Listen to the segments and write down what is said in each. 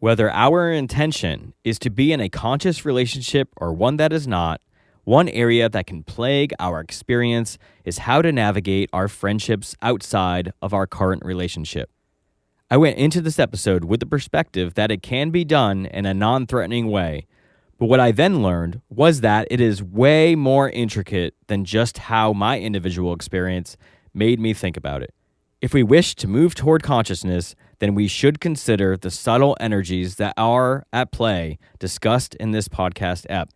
Whether our intention is to be in a conscious relationship or one that is not, one area that can plague our experience is how to navigate our friendships outside of our current relationship. I went into this episode with the perspective that it can be done in a non-threatening way, but what I then learned was that it is way more intricate than just how my individual experience made me think about it. If we wish to move toward consciousness, then we should consider the subtle energies that are at play discussed in this podcast ep.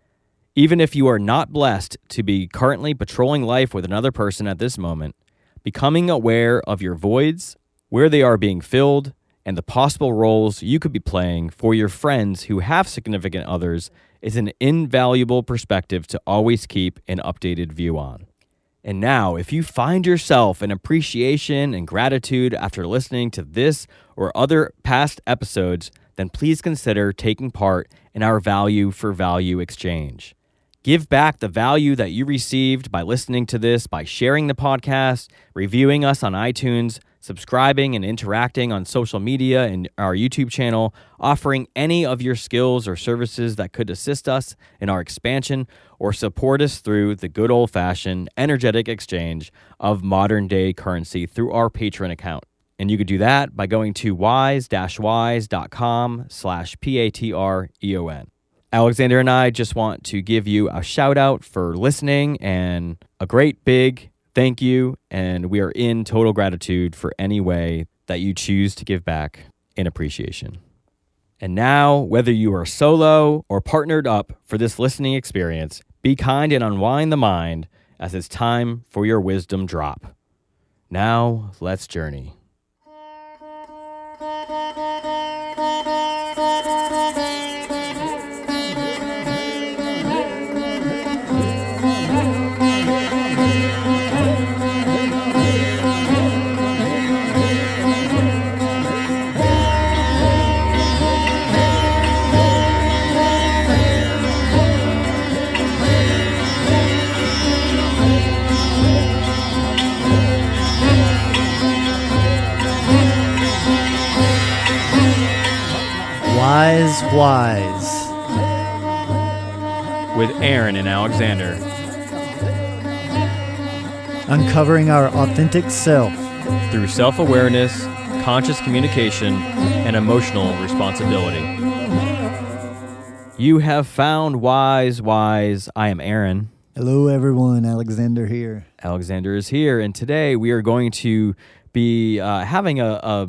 Even if you are not blessed to be currently patrolling life with another person at this moment, becoming aware of your voids, where they are being filled, and the possible roles you could be playing for your friends who have significant others is an invaluable perspective to always keep an updated view on. And now, if you find yourself in appreciation and gratitude after listening to this or other past episodes, then please consider taking part in our value for value exchange. Give back the value that you received by listening to this by sharing the podcast, reviewing us on iTunes, subscribing and interacting on social media and our YouTube channel, offering any of your skills or services that could assist us in our expansion or support us through the good old-fashioned energetic exchange of modern-day currency through our Patreon account. And you could do that by going to wise-wise.com/PATREON. Alexander and I just want to give you a shout out for listening and a great big thank you. And we are in total gratitude for any way that you choose to give back in appreciation. And now, whether you are solo or partnered up for this listening experience, be kind and unwind the mind as it's time for your wisdom drop. Now, let's journey. Wise. With Aaron and Alexander. Uncovering our authentic self Through self-awareness, conscious communication, and emotional responsibility. You have found Wise. I am Aaron. Hello, everyone. Alexander here. Alexander is here, and today we are going to be having a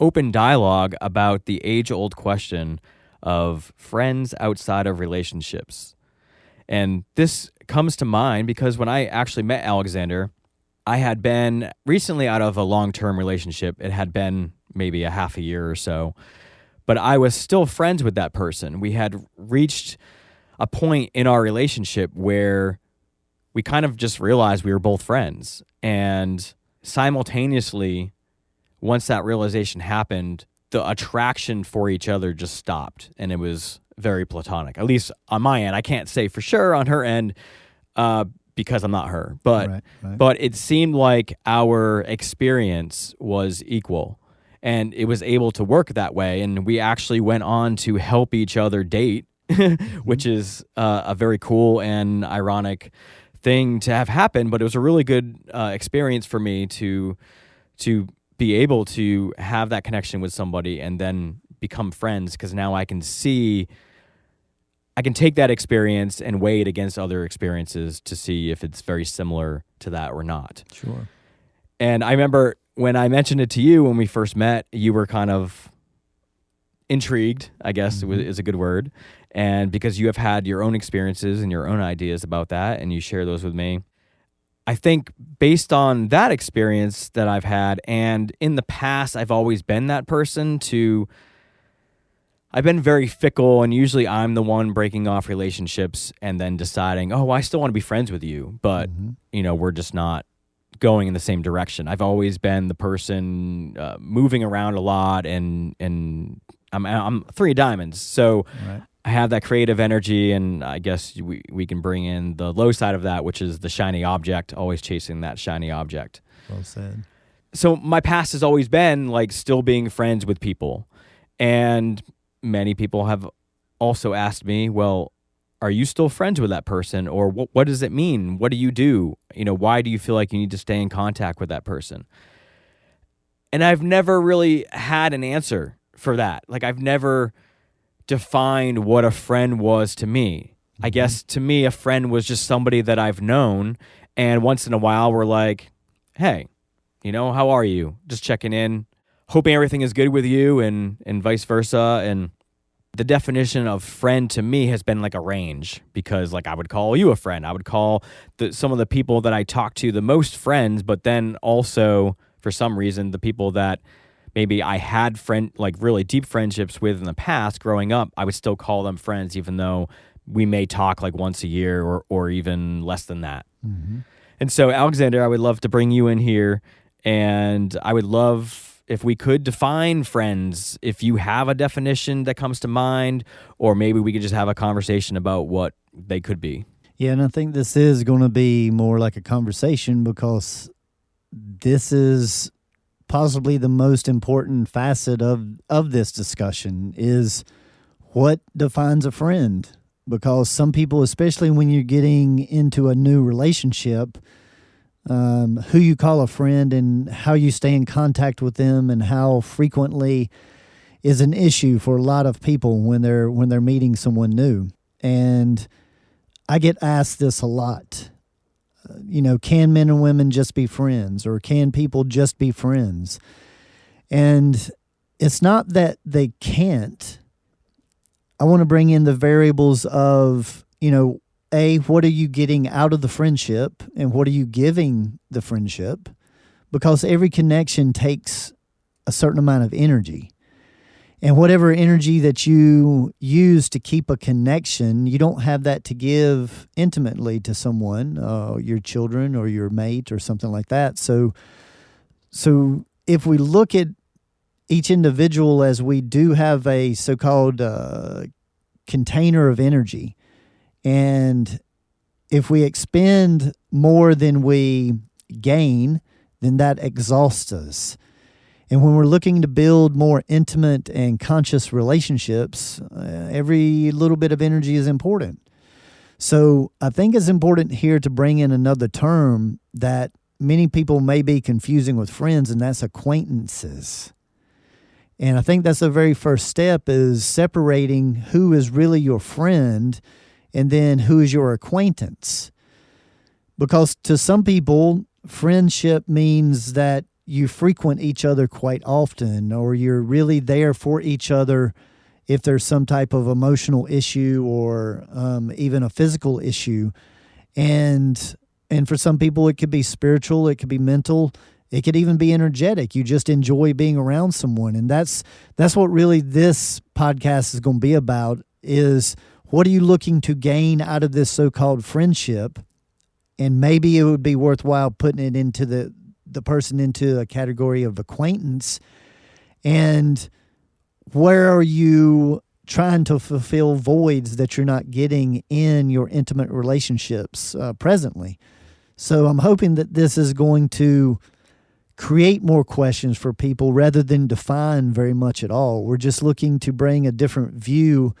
open dialogue about the age-old question of friends outside of relationships. And this comes to mind because when I actually met Alexander, I had been recently out of a long-term relationship. It had been maybe a half a year or so, but I was still friends with that person. We had reached a point in our relationship where we kind of just realized we were both friends. And simultaneously, once that realization happened, the attraction for each other just stopped, and it was very platonic. At least on my end. I can't say for sure on her end because I'm not her. But but it seemed like our experience was equal, and it was able to work that way. And we actually went on to help each other date, which is a very cool and ironic thing to have happen. But it was a really good experience for me to be able to have that connection with somebody and then become friends, because now I can take that experience and weigh it against other experiences to see if it's very similar to that or not. Sure. And I remember when I mentioned it to you when we first met, you were kind of intrigued, I guess is a good word. And because you have had your own experiences and your own ideas about that, and you share those with me. I think based on that experience that I've had, and in the past, I've always been that person I've been very fickle, and usually I'm the one breaking off relationships and then deciding, oh, I still want to be friends with you, but, we're just not going in the same direction. I've always been the person moving around a lot, and I'm three diamonds, so right. I have that creative energy, and I guess we can bring in the low side of that, which is the shiny object, always chasing that shiny object. Well said. So my past has always been like still being friends with people. And many people have also asked me, well, are you still friends with that person? Or what does it mean? What do you do? Why do you feel like you need to stay in contact with that person? And I've never really had an answer for that. Like, I've never defined what a friend was to me. I guess to me, a friend was just somebody that I've known. And once in a while, we're like, hey, how are you? Just checking in, hoping everything is good with you, and vice versa. And the definition of friend to me has been like a range, because like I would call you a friend. I would call some of the people that I talk to the most friends, but then also for some reason, the people that maybe I had really deep friendships with in the past growing up, I would still call them friends, even though we may talk like once a year or even less than that. Mm-hmm. And so, Alexander, I would love to bring you in here, and I would love if we could define friends, if you have a definition that comes to mind, or maybe we could just have a conversation about what they could be. Yeah, and I think this is going to be more like a conversation, because this is possibly the most important facet of this discussion is what defines a friend. Because some people, especially when you're getting into a new relationship, who you call a friend and how you stay in contact with them and how frequently is an issue for a lot of people when they're meeting someone new. And I get asked this a lot. Can men and women just be friends, or can people just be friends? And it's not that they can't. I want to bring in the variables of, what are you getting out of the friendship and what are you giving the friendship? Because every connection takes a certain amount of energy. And whatever energy that you use to keep a connection, you don't have that to give intimately to someone, your children or your mate or something like that. So if we look at each individual as we do have a so-called container of energy, and if we expend more than we gain, then that exhausts us. And when we're looking to build more intimate and conscious relationships, every little bit of energy is important. So I think it's important here to bring in another term that many people may be confusing with friends, and that's acquaintances. And I think that's the very first step, is separating who is really your friend and then who is your acquaintance. Because to some people, friendship means that you frequent each other quite often, or you're really there for each other if there's some type of emotional issue or even a physical issue. And for some people, it could be spiritual, it could be mental, it could even be energetic. You just enjoy being around someone. And that's what really this podcast is going to be about, is what are you looking to gain out of this so-called friendship? And maybe it would be worthwhile putting it into the person into a category of acquaintance. And where are you trying to fulfill voids that you're not getting in your intimate relationships presently? So I'm hoping that this is going to create more questions for people rather than define very much at all. We're just looking to bring a different view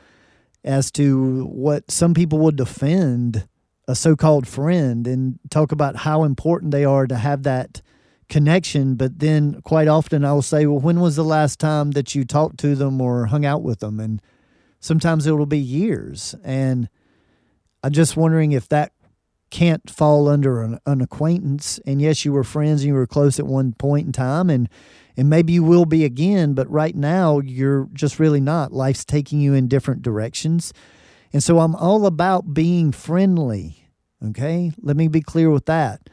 as to what some people would defend a so-called friend, and talk about how important they are to have that connection. But then quite often I will say, well, when was the last time that you talked to them or hung out with them? And sometimes it will be years. And I'm just wondering if that can't fall under an acquaintance. And yes, you were friends and you were close at one point in time, and maybe you will be again, but right now you're just really not. Life's taking you in different directions. And so I'm all about being friendly, okay? Let me be clear with that.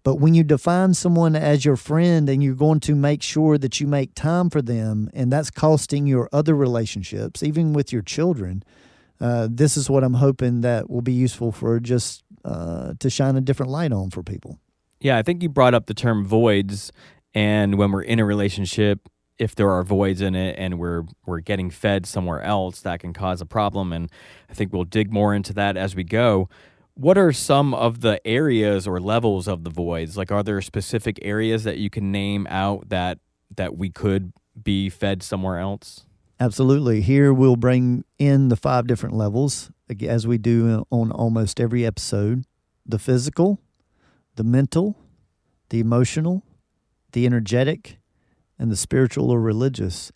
But when you define someone as your friend and you're going to make sure that you make time for them, and that's costing your other relationships, even with your children, this is what I'm hoping that will be useful for just to shine a different light on for people. Yeah, I think you brought up the term voids, and when we're in a relationship, if there are voids in it and we're getting fed somewhere else, that can cause a problem, and I think we'll dig more into that as we go. What are some of the areas or levels of the voids? Like, are there specific areas that you can name out that we could be fed somewhere else? Absolutely. Here we'll bring in the 5 different levels, as we do on almost every episode: the physical, the mental, the emotional, the energetic, and the spiritual or religious.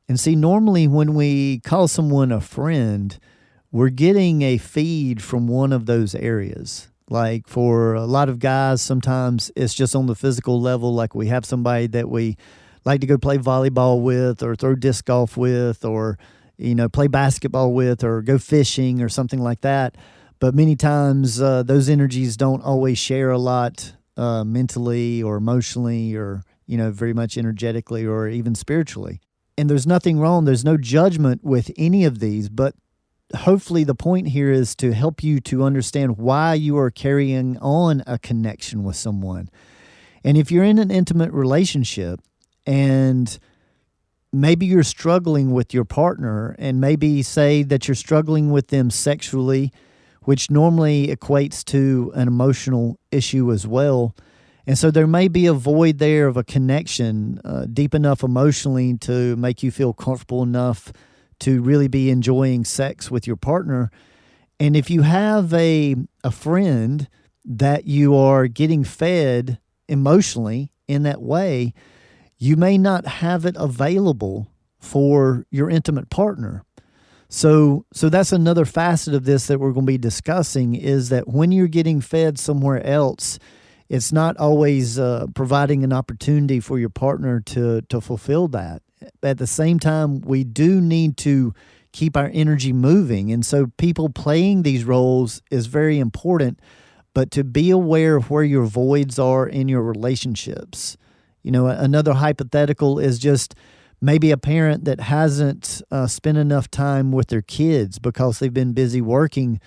And see, normally when we call someone a friend, we're getting a feed from one of those areas. Like for a lot of guys, sometimes it's just on the physical level, like we have somebody that we like to go play volleyball with or throw disc golf with or, play basketball with or go fishing or something like that. But many times those energies don't always share a lot mentally or emotionally or, very much energetically or even spiritually. And there's nothing wrong. There's no judgment with any of these, but hopefully the point here is to help you to understand why you are carrying on a connection with someone. And if you're in an intimate relationship and maybe you're struggling with your partner, and maybe say that you're struggling with them sexually, which normally equates to an emotional issue as well. And so there may be a void there of a connection deep enough emotionally to make you feel comfortable enough to really be enjoying sex with your partner. And if you have a friend that you are getting fed emotionally in that way, you may not have it available for your intimate partner. So that's another facet of this that we're going to be discussing, is that when you're getting fed somewhere else, it's not always providing an opportunity for your partner to fulfill that. At the same time, we do need to keep our energy moving. And so people playing these roles is very important, but to be aware of where your voids are in your relationships. Another hypothetical is just maybe a parent that hasn't spent enough time with their kids because they've been busy working,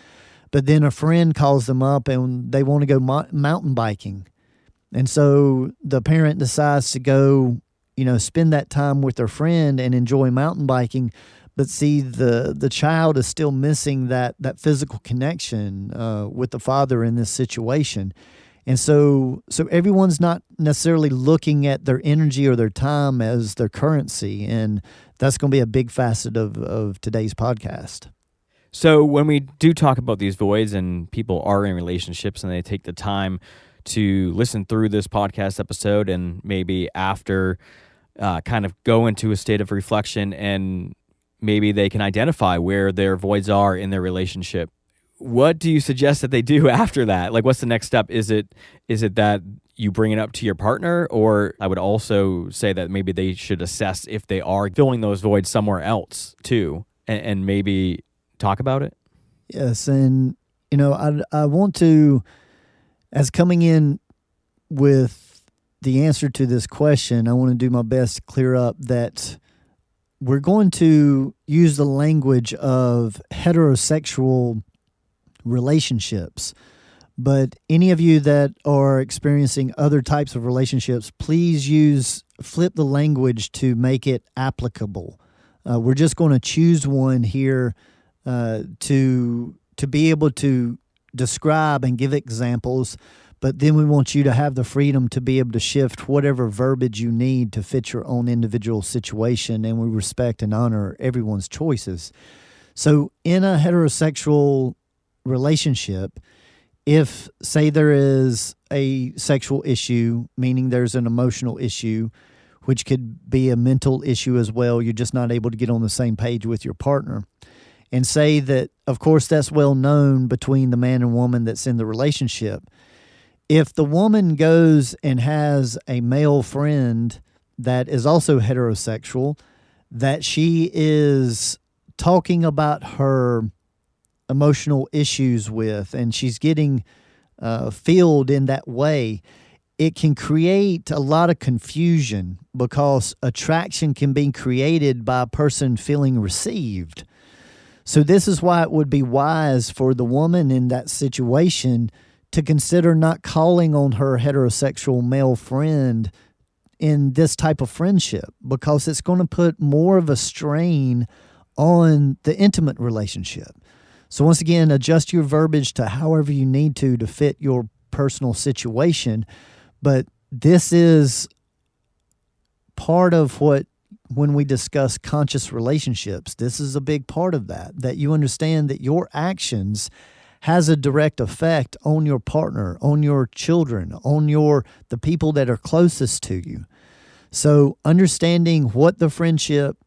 but then a friend calls them up and they want to go mountain biking. And so the parent decides to go, spend that time with their friend and enjoy mountain biking. But see, the child is still missing that physical connection with the father in this situation. And so everyone's not necessarily looking at their energy or their time as their currency. And that's going to be a big facet of today's podcast. So when we do talk about these voids and people are in relationships and they take the time to listen through this podcast episode and maybe after kind of go into a state of reflection and maybe they can identify where their voids are in their relationship, what do you suggest that they do after that? Like, what's the next step? Is it that you bring it up to your partner? Or I would also say that maybe they should assess if they are filling those voids somewhere else too, and maybe talk about it? Yes, and I want to, as coming in with the answer to this question, I want to do my best to clear up that we're going to use the language of heterosexual relationships. But any of you that are experiencing other types of relationships, please flip the language to make it applicable. We're just going to choose one here to be able to describe and give examples, but then we want you to have the freedom to be able to shift whatever verbiage you need to fit your own individual situation, and we respect and honor everyone's choices. So in a heterosexual relationship, if, say, there is a sexual issue, meaning there's an emotional issue, which could be a mental issue as well, you're just not able to get on the same page with your partner, and say that, of course, that's well known between the man and woman that's in the relationship. If the woman goes and has a male friend that is also heterosexual, that she is talking about her emotional issues with, and she's getting filled in that way, it can create a lot of confusion because attraction can be created by a person feeling received. So this is why it would be wise for the woman in that situation to consider not calling on her heterosexual male friend in this type of friendship, because it's going to put more of a strain on the intimate relationship. So once again, adjust your verbiage to however you need to fit your personal situation. But this is part of what when we discuss conscious relationships, this is a big part of that you understand that your actions has a direct effect on your partner, on your children, on the people that are closest to you. So understanding what the friendship,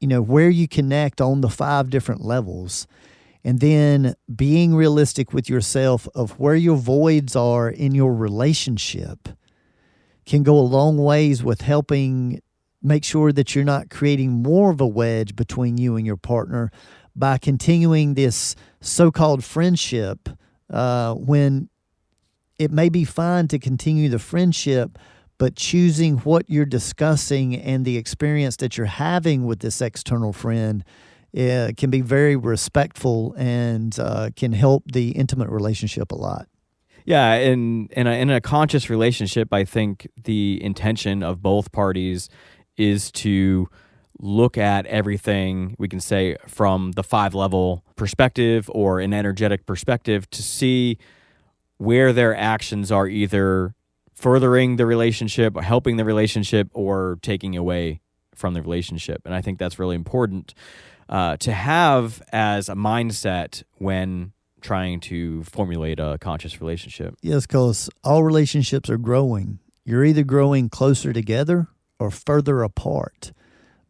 where you connect on the 5 different levels, and then being realistic with yourself of where your voids are in your relationship can go a long ways with helping make sure that you're not creating more of a wedge between you and your partner by continuing this so-called friendship when it may be fine to continue the friendship, but choosing what you're discussing and the experience that you're having with this external friend can be very respectful and can help the intimate relationship a lot. Yeah, in a conscious relationship, I think the intention of both parties is to look at everything, we can say, from the 5-level perspective or an energetic perspective to see where their actions are either furthering the relationship or helping the relationship or taking away from the relationship. And I think that's really important to have as a mindset when trying to formulate a conscious relationship. Yes, because all relationships are growing. You're either growing closer together or further apart.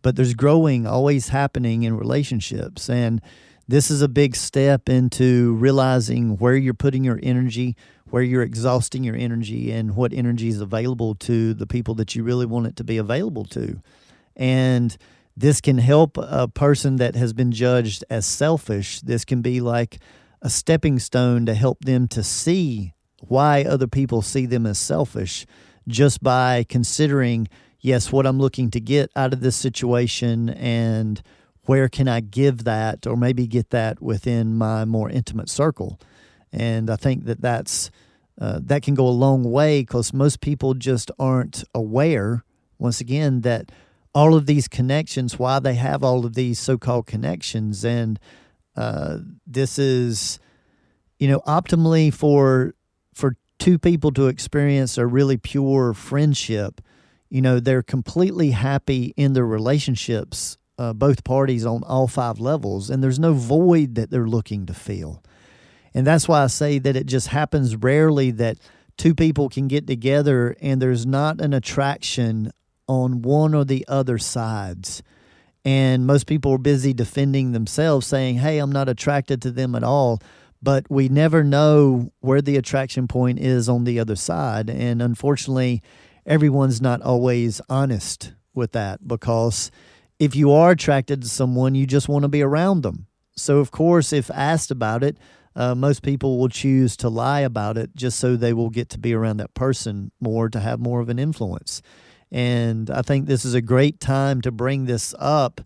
But there's growing always happening in relationships. And this is a big step into realizing where you're putting your energy, where you're exhausting your energy, and what energy is available to the people that you really want it to be available to. And this can help a person that has been judged as selfish. This can be like a stepping stone to help them to see why other people see them as selfish just by considering, yes, what I'm looking to get out of this situation and where can I give that or maybe get that within my more intimate circle. And I think that can go a long way because most people just aren't aware, once again, that all of these connections, why they have all of these so-called connections. And this is, optimally for 2 people to experience a really pure friendship. They're completely happy in their relationships, both parties on all 5 levels, and there's no void that they're looking to fill. And that's why I say that it just happens rarely that 2 people can get together and there's not an attraction on one or the other sides. And most people are busy defending themselves, saying, hey, I'm not attracted to them at all. But we never know where the attraction point is on the other side. And unfortunately, everyone's not always honest with that, because if you are attracted to someone, you just want to be around them. So, of course, if asked about it, most people will choose to lie about it just so they will get to be around that person more, to have more of an influence. And I think this is a great time to bring this up,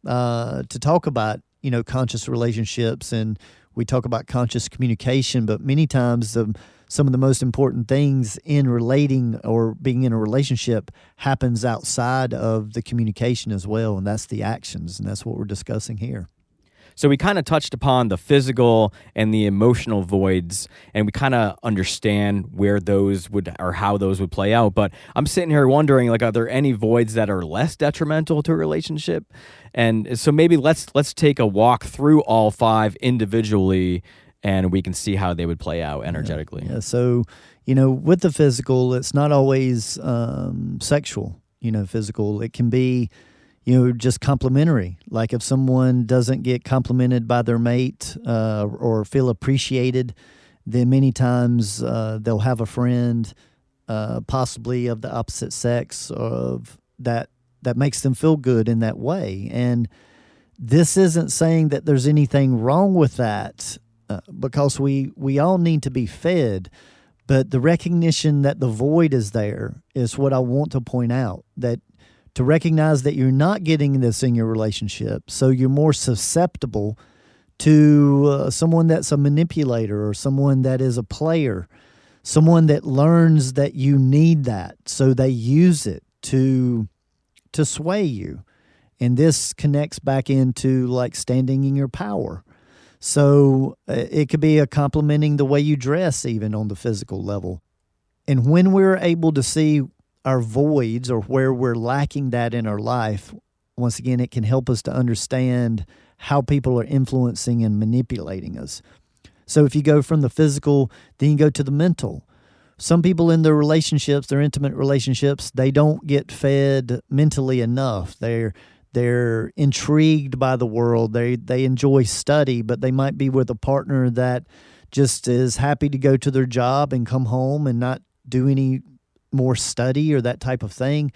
to talk about, conscious relationships. And we talk about conscious communication, but many times some of the most important things in relating or being in a relationship happens outside of the communication as well, and that's the actions, and that's what we're discussing here. So we kind of touched upon the physical and the emotional voids, and we kind of understand where those would or how those would play out. But I'm sitting here wondering, are there any voids that are less detrimental to a relationship? And so maybe let's take a walk through all 5 individually, and we can see how they would play out energetically. Yeah. So, with the physical, it's not always sexual. Physical. It can be, just complimentary. Like if someone doesn't get complimented by their mate or feel appreciated, then many times they'll have a friend, possibly of the opposite sex, of that makes them feel good in that way. And this isn't saying that there's anything wrong with that, because we all need to be fed. But the recognition that the void is there is what I want to point out, that to recognize that you're not getting this in your relationship, so you're more susceptible to someone that's a manipulator or someone that is a player, someone that learns that you need that, so they use it to sway you. And this connects back into like standing in your power. So it could be a complimenting the way you dress, even on the physical level. And when we're able to see our voids or where we're lacking that in our life, once again, it can help us to understand how people are influencing and manipulating us. So if you go from the physical, then you go to the mental. Some people in their relationships, their intimate relationships, they don't get fed mentally enough. They're intrigued by the world. They enjoy study, but they might be with a partner that just is happy to go to their job and come home and not do any more study or that type of thing.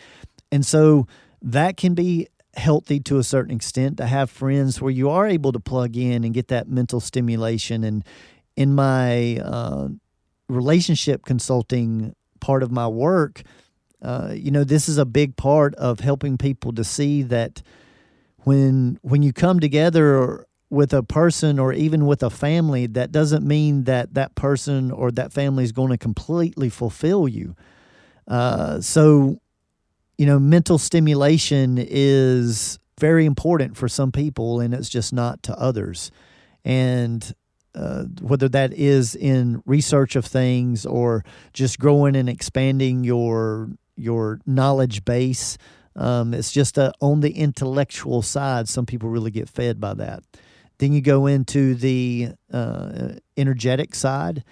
And so that can be healthy to a certain extent, to have friends where you are able to plug in and get that mental stimulation. And in my relationship consulting part of my work, this is a big part of helping people to see that when you come together with a person or even with a family, that doesn't mean that that person or that family is going to completely fulfill you. So mental stimulation is very important for some people, and it's just not to others. And whether that is in research of things or just growing and expanding your knowledge base, it's just on the intellectual side, some people really get fed by that. Then you go into the energetic side.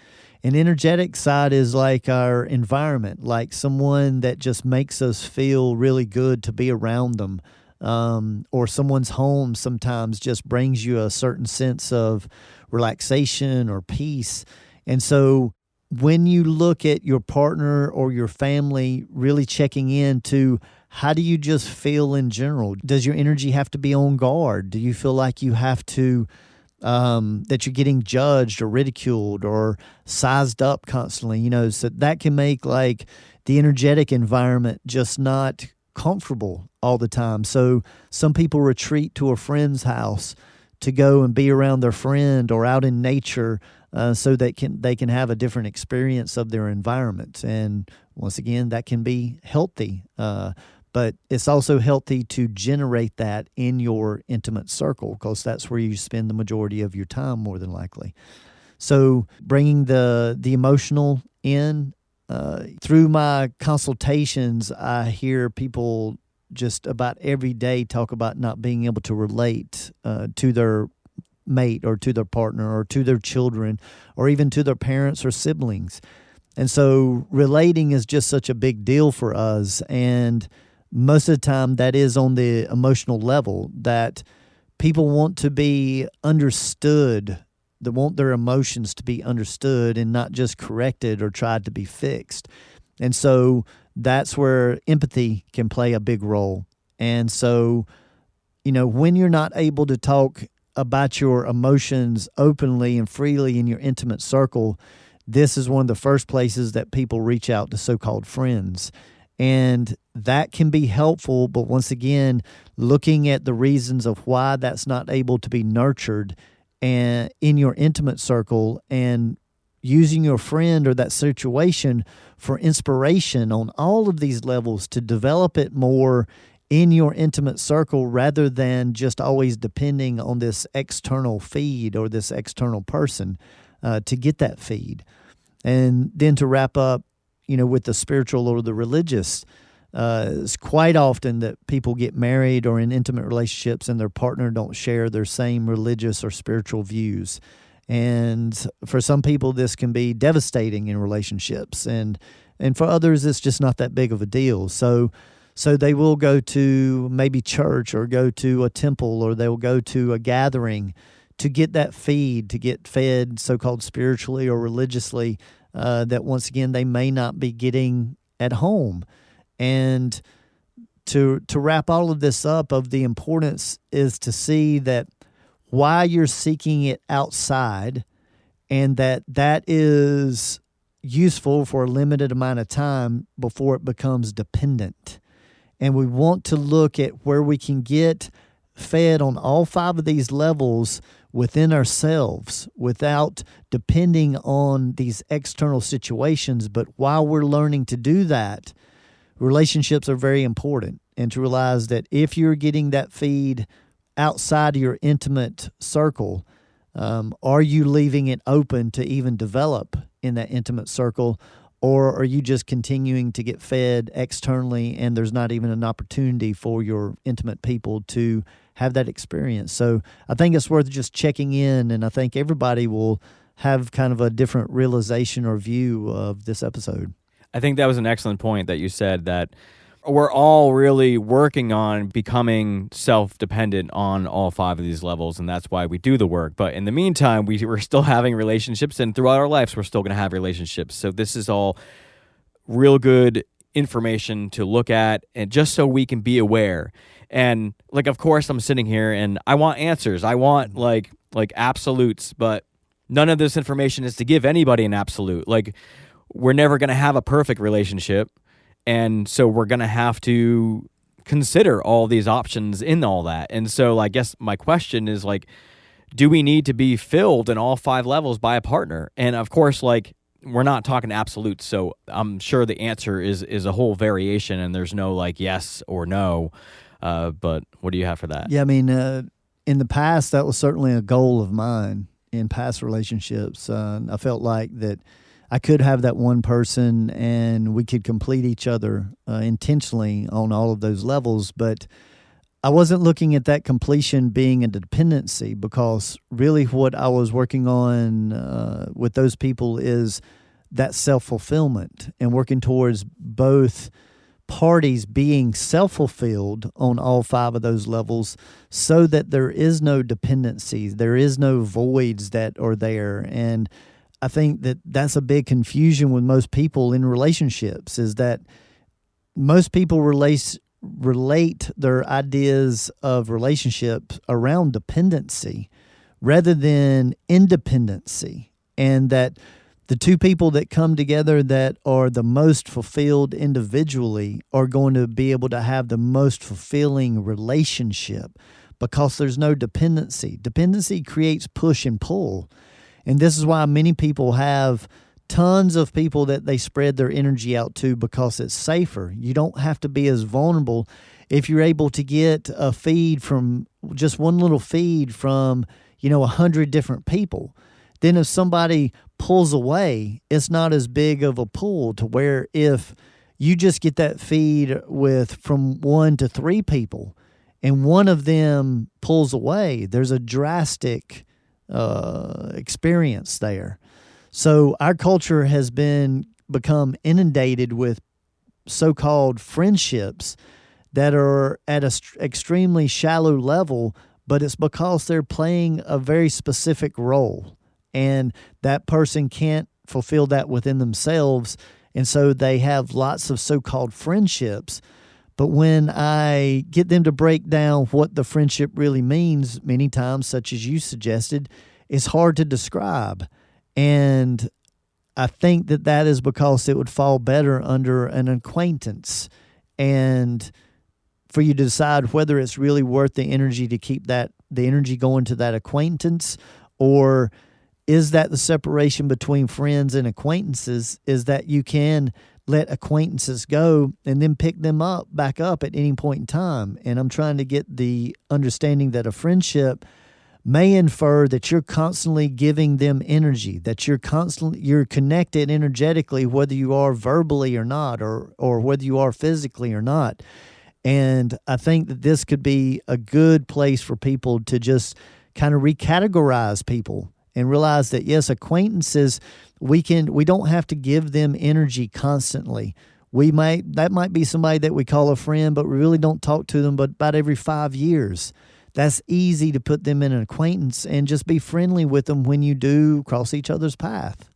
An energetic side is like our environment, like someone that just makes us feel really good to be around them. Or someone's home sometimes just brings you a certain sense of relaxation or peace. And so when you look at your partner or your family, really checking into how do you just feel in general? Does your energy have to be on guard? Do you feel like you have to that you're getting judged or ridiculed or sized up constantly? So that can make like the energetic environment just not comfortable all the time. So some people retreat to a friend's house to go and be around their friend or out in nature, so they can have a different experience of their environment. And once again, that can be healthy. But it's also healthy to generate that in your intimate circle, because that's where you spend the majority of your time, more than likely. So bringing the emotional in, through my consultations, I hear people just about every day talk about not being able to relate to their mate or to their partner or to their children or even to their parents or siblings. And so relating is just such a big deal for us. And most of the time that is on the emotional level, that people want to be understood. They want their emotions to be understood and not just corrected or tried to be fixed. And so that's where empathy can play a big role. And so, when you're not able to talk about your emotions openly and freely in your intimate circle, this is one of the first places that people reach out to so-called friends. And that can be helpful, but once again, looking at the reasons of why that's not able to be nurtured and in your intimate circle, and using your friend or that situation for inspiration on all of these levels to develop it more in your intimate circle, rather than just always depending on this external feed or this external person to get that feed. And then to wrap up, with the spiritual or the religious, it's quite often that people get married or in intimate relationships and their partner don't share their same religious or spiritual views. And for some people, this can be devastating in relationships. And for others, it's just not that big of a deal. So they will go to maybe church or go to a temple, or they will go to a gathering to get that feed, to get fed so-called spiritually or religiously, that once again, they may not be getting at home. And to wrap all of this up, of the importance is to see that why you're seeking it outside, and that is useful for a limited amount of time before it becomes dependent. And we want to look at where we can get fed on all 5 of these levels within ourselves without depending on these external situations. But while we're learning to do that, relationships are very important. And to realize that if you're getting that feed outside of your intimate circle, are you leaving it open to even develop in that intimate circle? Or are you just continuing to get fed externally and there's not even an opportunity for your intimate people to have that experience? So I think it's worth just checking in, and I think everybody will have kind of a different realization or view of this episode. I think that was an excellent point that you said, that we're all really working on becoming self-dependent on all 5 of these levels, and that's why we do the work. But in the meantime, we're still having relationships, and throughout our lives, we're still going to have relationships. So this is all real good information to look at, and just so we can be aware. And like, of course, I'm sitting here and I want answers. I want like absolutes, but none of this information is to give anybody an absolute. Like, we're never going to have a perfect relationship. And so we're going to have to consider all these options in all that. And so I guess my question is, like, do we need to be filled in all 5 levels by a partner? And of course, like, we're not talking absolutes. So I'm sure the answer is a whole variation, and there's no like yes or no. But what do you have for that? Yeah, I mean, in the past, that was certainly a goal of mine in past relationships. I felt like that I could have that one person and we could complete each other intentionally on all of those levels. But I wasn't looking at that completion being a dependency, because really what I was working on with those people is that self-fulfillment and working towards both parties being self-fulfilled on all 5 of those levels, so that there is no dependencies, there is no voids that are there. And I think that that's a big confusion with most people in relationships, is that most people relate their ideas of relationships around dependency rather than independency, and that the 2 people that come together that are the most fulfilled individually are going to be able to have the most fulfilling relationship, because there's no dependency. Dependency creates push and pull. And this is why many people have tons of people that they spread their energy out to, because it's safer. You don't have to be as vulnerable if you're able to get a feed from just one little feed from, 100 different people. Then if somebody pulls away, it's not as big of a pull, to where if you just get that feed from 1 to 3 people and one of them pulls away, there's a drastic experience there. So our culture has become inundated with so-called friendships that are at an extremely shallow level, but it's because they're playing a very specific role, and that person can't fulfill that within themselves, and so they have lots of so-called friendships. But when I get them to break down what the friendship really means, many times, such as you suggested, it's hard to describe. And I think that is because it would fall better under an acquaintance, and for you to decide whether it's really worth the energy to keep the energy going to that acquaintance, or is that the separation between friends and acquaintances, is that you can let acquaintances go and then pick them back up at any point in time. And I'm trying to get the understanding that a friendship may infer that you're constantly giving them energy, that you're connected energetically, whether you are verbally or not, or whether you are physically or not. And I think that this could be a good place for people to just kind of recategorize people and realize that, yes, acquaintances, we don't have to give them energy constantly. That might be somebody that we call a friend, but we really don't talk to them but about every 5 years. That's easy to put them in an acquaintance and just be friendly with them when you do cross each other's path.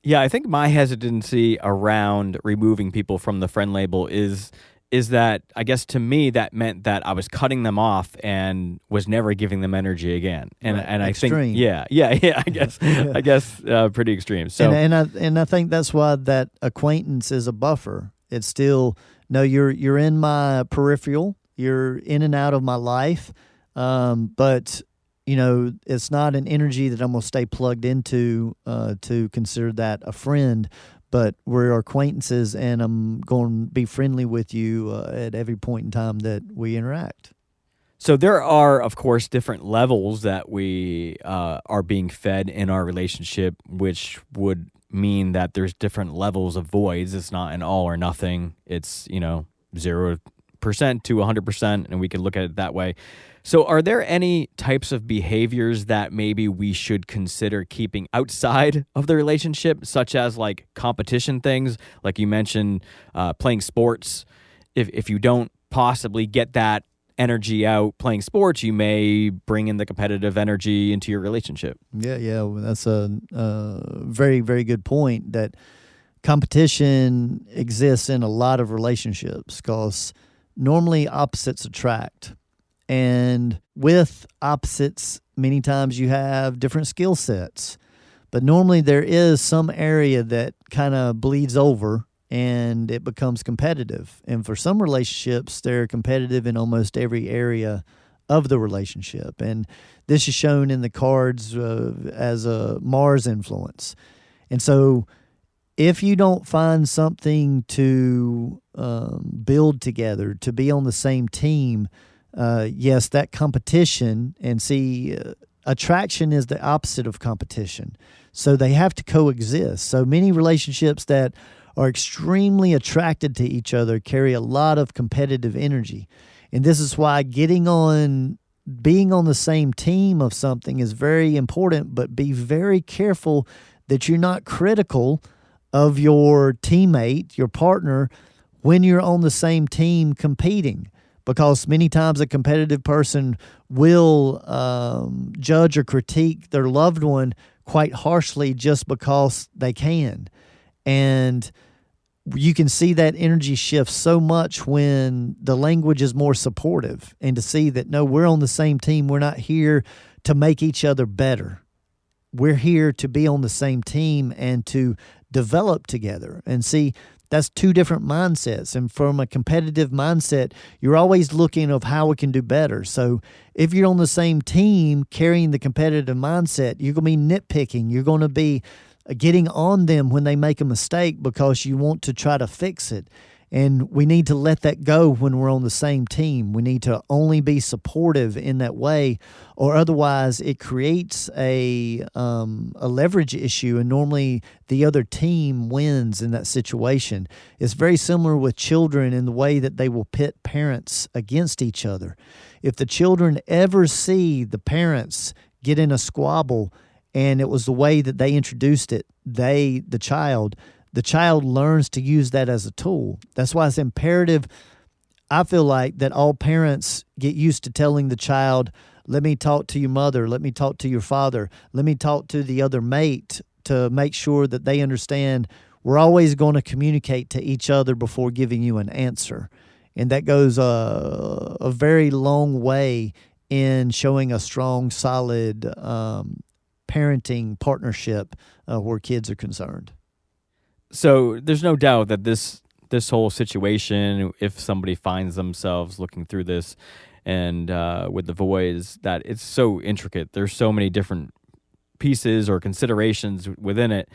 Yeah, I think my hesitancy around removing people from the friend label is that, I guess, to me, that meant that I was cutting them off and was never giving them energy again. And Right. and I Extreme. think I guess Yeah. I guess pretty extreme. So and I think that's why that acquaintance is a buffer. It's still, no, you're in my peripheral, you're in and out of my life, but it's not an energy that I'm going to stay plugged into to consider that a friend. But we're acquaintances, and I'm going to be friendly with you at every point in time that we interact. So there are, of course, different levels that we are being fed in our relationship, which would mean that there's different levels of voids. It's not an all or nothing. It's, 0% to 100%, and we can look at it that way. So are there any types of behaviors that maybe we should consider keeping outside of the relationship, such as like competition things, like you mentioned, playing sports? If you don't possibly get that energy out playing sports, you may bring in the competitive energy into your relationship. Yeah, well, that's a very, very good point, that competition exists in a lot of relationships because normally opposites attract. And with opposites, many times you have different skill sets. But normally there is some area that kind of bleeds over and it becomes competitive. And for some relationships, they're competitive in almost every area of the relationship. And this is shown in the cards as a Mars influence. And so if you don't find something to build together, to be on the same team, yes, that competition, and see, attraction is the opposite of competition. So they have to coexist. So many relationships that are extremely attracted to each other carry a lot of competitive energy. And this is why being on the same team of something is very important, but be very careful that you're not critical of your teammate, your partner, when you're on the same team competing. Because many times a competitive person will judge or critique their loved one quite harshly just because they can. And you can see that energy shift so much when the language is more supportive, and to see that, no, we're on the same team. We're not here to make each other better. We're here to be on the same team and to develop together. And see, that's two different mindsets. And from a competitive mindset, you're always looking of how we can do better. So if you're on the same team carrying the competitive mindset, you're going to be nitpicking. You're going to be getting on them when they make a mistake because you want to try to fix it. And we need to let that go when we're on the same team. We need to only be supportive in that way, or otherwise it creates a leverage issue, and normally the other team wins in that situation. It's very similar with children in the way that they will pit parents against each other. If the children ever see the parents get in a squabble and it was the way that they introduced it, the child learns to use that as a tool. That's why it's imperative, I feel like, that all parents get used to telling the child, let me talk to your mother, let me talk to your father, let me talk to the other mate, to make sure that they understand we're always going to communicate to each other before giving you an answer. And that goes a very long way in showing a strong, solid parenting partnership where kids are concerned. So there's no doubt that this whole situation, if somebody finds themselves looking through this and with the voids, that it's so intricate. There's so many different pieces or considerations within it,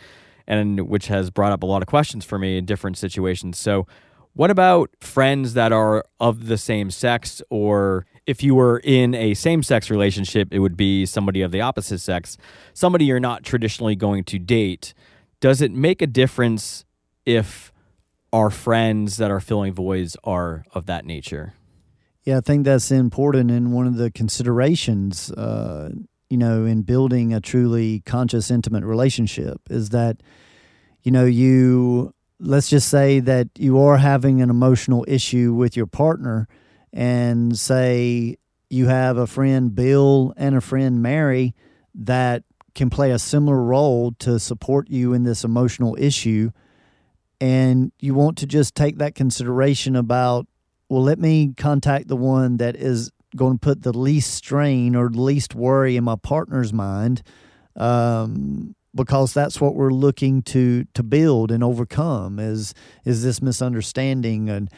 and which has brought up a lot of questions for me in different situations. So what about friends that are of the same sex, or if you were in a same-sex relationship, it would be somebody of the opposite sex, somebody you're not traditionally going to date? Does it make a difference if our friends that are filling voids are of that nature? Yeah, I think that's important, and one of the considerations, in building a truly conscious, intimate relationship is that, let's just say that you are having an emotional issue with your partner, and say you have a friend, Bill, and a friend, Mary, that can play a similar role to support you in this emotional issue. And you want to just take that consideration about, well, let me contact the one that is going to put the least strain or the least worry in my partner's mind, because that's what we're looking to build and overcome is this misunderstanding.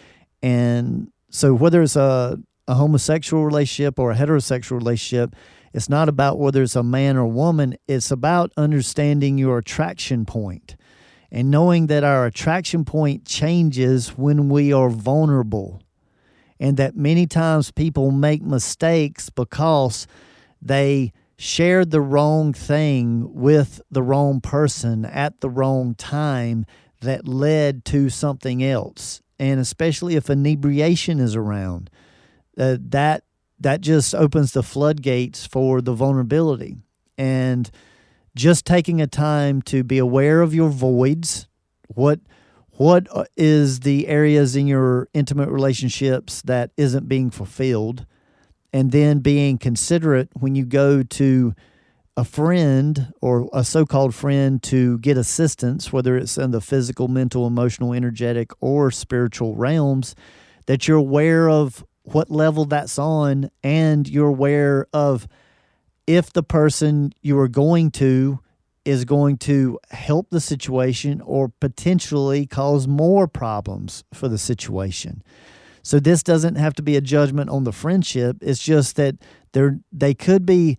And so whether it's a homosexual relationship or a heterosexual relationship, it's not about whether it's a man or a woman. It's about understanding your attraction point and knowing that our attraction point changes when we are vulnerable, and that many times people make mistakes because they shared the wrong thing with the wrong person at the wrong time that led to something else. And especially if inebriation is around, that just opens the floodgates for the vulnerability. And just taking a time to be aware of your voids, what is the areas in your intimate relationships that isn't being fulfilled, and then being considerate when you go to a friend or a so-called friend to get assistance, whether it's in the physical, mental, emotional, energetic, or spiritual realms, that you're aware of what level that's on, and you're aware of if the person you are going to is going to help the situation or potentially cause more problems for the situation. So this doesn't have to be a judgment on the friendship. It's just that they could be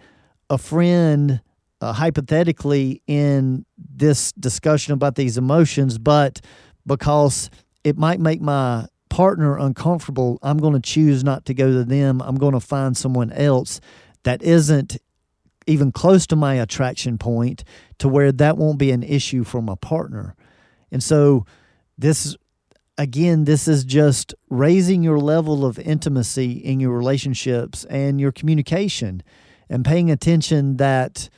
a friend hypothetically in this discussion about these emotions, but because it might make my partner uncomfortable, I'm going to choose not to go to them. I'm going to find someone else that isn't even close to my attraction point to where that won't be an issue for my partner. And so this is just raising your level of intimacy in your relationships and your communication, and paying attention that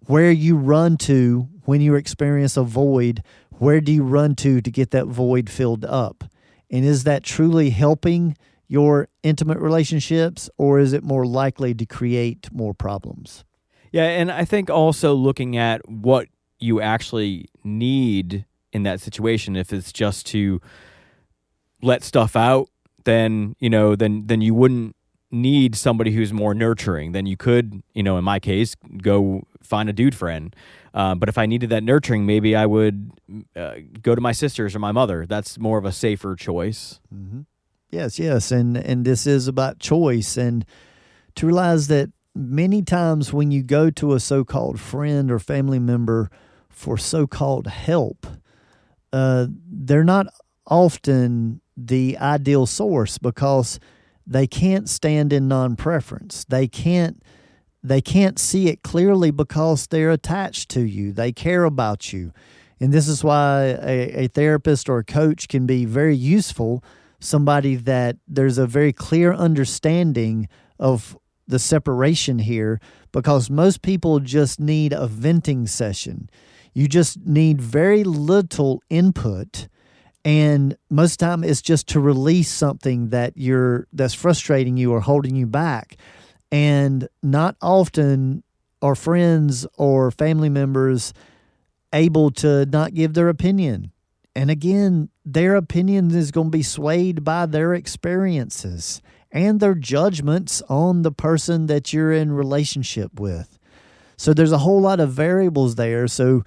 where you run to when you experience a void, where do you run to get that void filled up? And is that truly helping your intimate relationships, or is it more likely to create more problems? Yeah, and I think also looking at what you actually need in that situation. If it's just to let stuff out, then then you wouldn't need somebody who's more nurturing. Then you could, in my case, go find a dude friend. But if I needed that nurturing, maybe I would go to my sisters or my mother. That's more of a safer choice. Mm-hmm. Yes, and this is about choice, and to realize that many times when you go to a so-called friend or family member for so-called help, they're not often the ideal source, because they can't stand in non-preference. They can't see it clearly because they're attached to you. They care about you. And this is why a therapist or a coach can be very useful, somebody that there's a very clear understanding of the separation here, because most people just need a venting session. You just need very little input, and most of the time it's just to release something that's frustrating you or holding you back. And not often are friends or family members able to not give their opinion. And again, their opinion is going to be swayed by their experiences and their judgments on the person that you're in relationship with. So there's a whole lot of variables there. So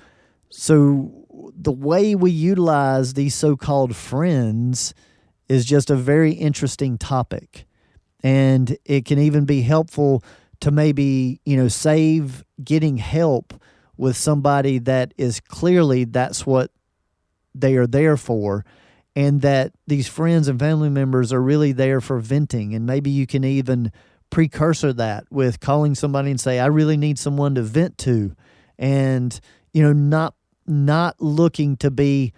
the way we utilize these so-called friends is just a very interesting topic. And it can even be helpful to maybe, save getting help with somebody that is clearly that's what they are there for, and that these friends and family members are really there for venting. And maybe you can even precursor that with calling somebody and say, I really need someone to vent to, and, not looking to be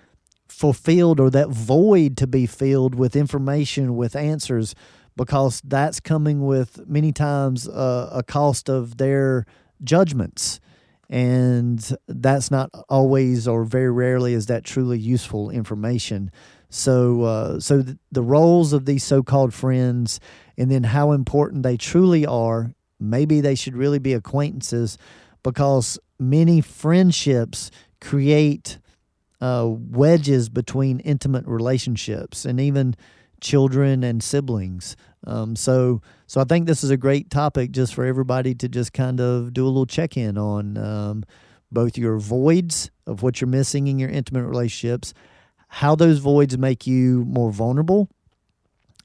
fulfilled or that void to be filled with information, with answers, because that's coming with many times a cost of their judgments. And that's not always, or very rarely, is that truly useful information. So the roles of these so-called friends, and then how important they truly are. Maybe they should really be acquaintances, because many friendships create wedges between intimate relationships, and even children and siblings. So I think this is a great topic just for everybody to just kind of do a little check-in on both your voids of what you're missing in your intimate relationships, how those voids make you more vulnerable,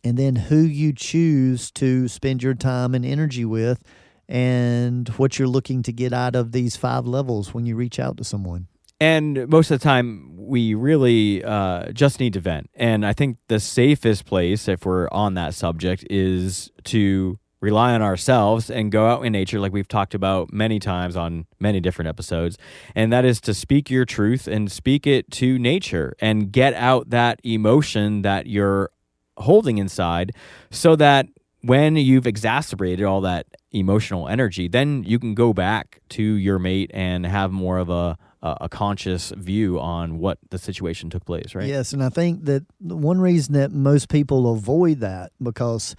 and then who you choose to spend your time and energy with, and what you're looking to get out of these 5 levels when you reach out to someone. And most of the time, we really just need to vent. And I think the safest place, if we're on that subject, is to rely on ourselves and go out in nature, like we've talked about many times on many different episodes. And that is to speak your truth and speak it to nature and get out that emotion that you're holding inside, so that when you've exacerbated all that emotional energy, then you can go back to your mate and have more of a conscious view on what the situation took place, right? Yes, and I think that the one reason that most people avoid that, because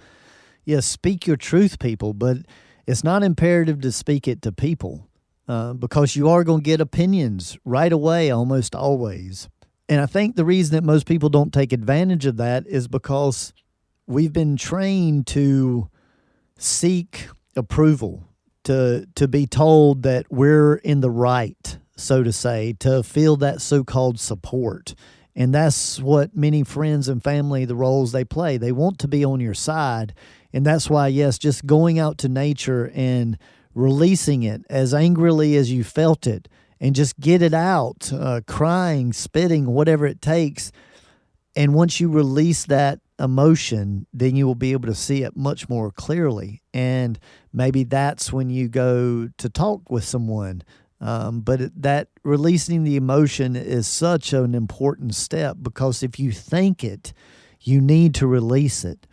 yes, speak your truth, people, but it's not imperative to speak it to people, because you are going to get opinions right away, almost always. And I think the reason that most people don't take advantage of that is because we've been trained to seek approval, to be told that we're in the right, so to say, to feel that so-called support. And that's what many friends and family, the roles they play. They want to be on your side. And that's why, yes, just going out to nature and releasing it as angrily as you felt it and just get it out, crying, spitting, whatever it takes. And once you release that emotion, then you will be able to see it much more clearly. And maybe that's when you go to talk with someone. That releasing the emotion is such an important step, because if you think it, you need to release it.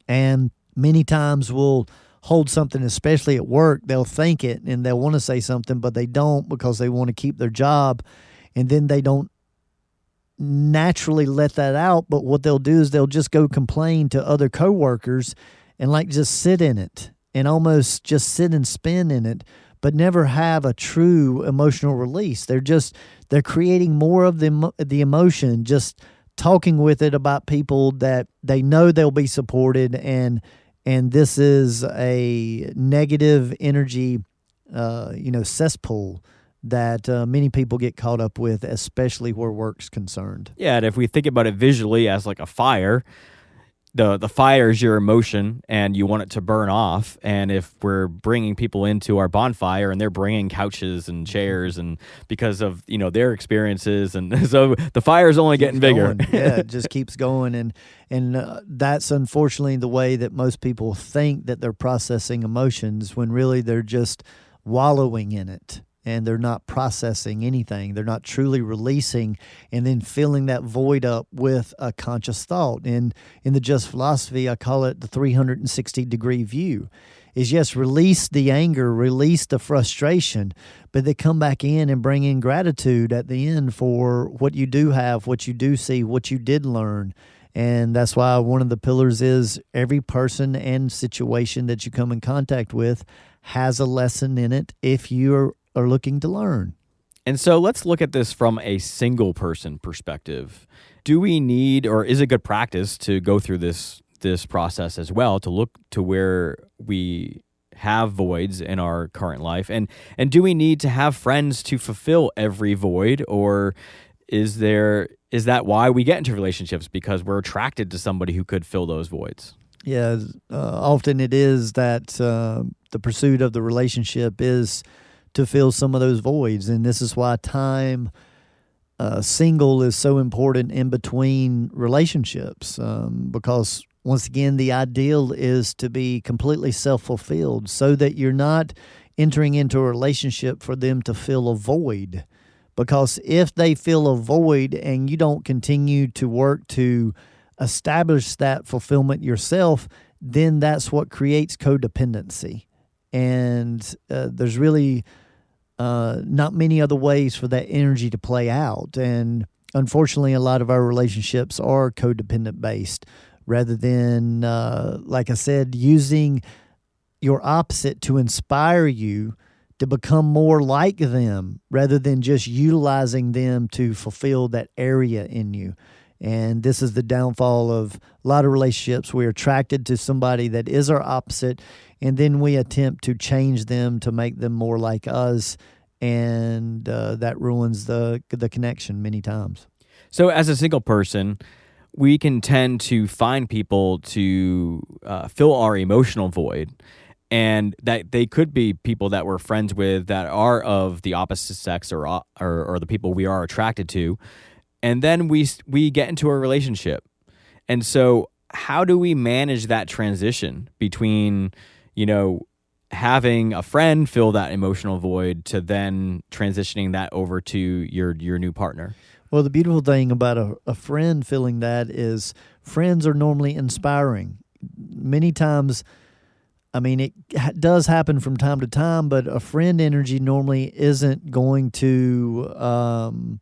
And many times we'll hold something, especially at work, they'll think it and they'll want to say something, but they don't, because they want to keep their job. And then they don't naturally let that out. But what they'll do is they'll just go complain to other coworkers and like just sit in it and almost just sit and spin in it, but never have a true emotional release. They're creating more of the emotion, just talking with it about people that they know they'll be supported, and this is a negative energy, cesspool that many people get caught up with, especially where work's concerned. Yeah, and if we think about it visually as like a fire, the fire is your emotion and you want it to burn off. And if we're bringing people into our bonfire and they're bringing couches and chairs, and because of their experiences, and so the fire is only getting bigger. Yeah, it just keeps going, and that's unfortunately the way that most people think that they're processing emotions, when really they're just wallowing in it. And they're not processing anything. They're not truly releasing and then filling that void up with a conscious thought. And in the Just philosophy, I call it the 360-degree view. Is yes, release the anger, release the frustration, but they come back in and bring in gratitude at the end for what you do have, what you do see, what you did learn. And that's why one of the pillars is every person and situation that you come in contact with has a lesson in it if you're are looking to learn. And so let's look at this from a single person perspective. Do we need, or is it good practice to go through this process as well, to look to where we have voids in our current life? And do we need to have friends to fulfill every void, or is that why we get into relationships, because we're attracted to somebody who could fill those voids? Yeah, often it is that the pursuit of the relationship is to fill some of those voids. And this is why time single is so important in between relationships, because once again, the ideal is to be completely self-fulfilled, so that you're not entering into a relationship for them to fill a void. Because if they fill a void and you don't continue to work to establish that fulfillment yourself, then that's what creates codependency. And there's really not many other ways for that energy to play out. And unfortunately, a lot of our relationships are codependent based, rather than, like I said, using your opposite to inspire you to become more like them, rather than just utilizing them to fulfill that area in you. And this is the downfall of a lot of relationships. We're attracted to somebody that is our opposite, and then we attempt to change them to make them more like us, and that ruins the connection many times. So as a single person, we can tend to find people to fill our emotional void, and that they could be people that we're friends with that are of the opposite sex, or the people we are attracted to. And then we get into a relationship. And so how do we manage that transition between, having a friend fill that emotional void to then transitioning that over to your new partner? Well, the beautiful thing about a friend feeling that is friends are normally inspiring. Many times, I mean, it does happen from time to time, but a friend energy normally isn't going to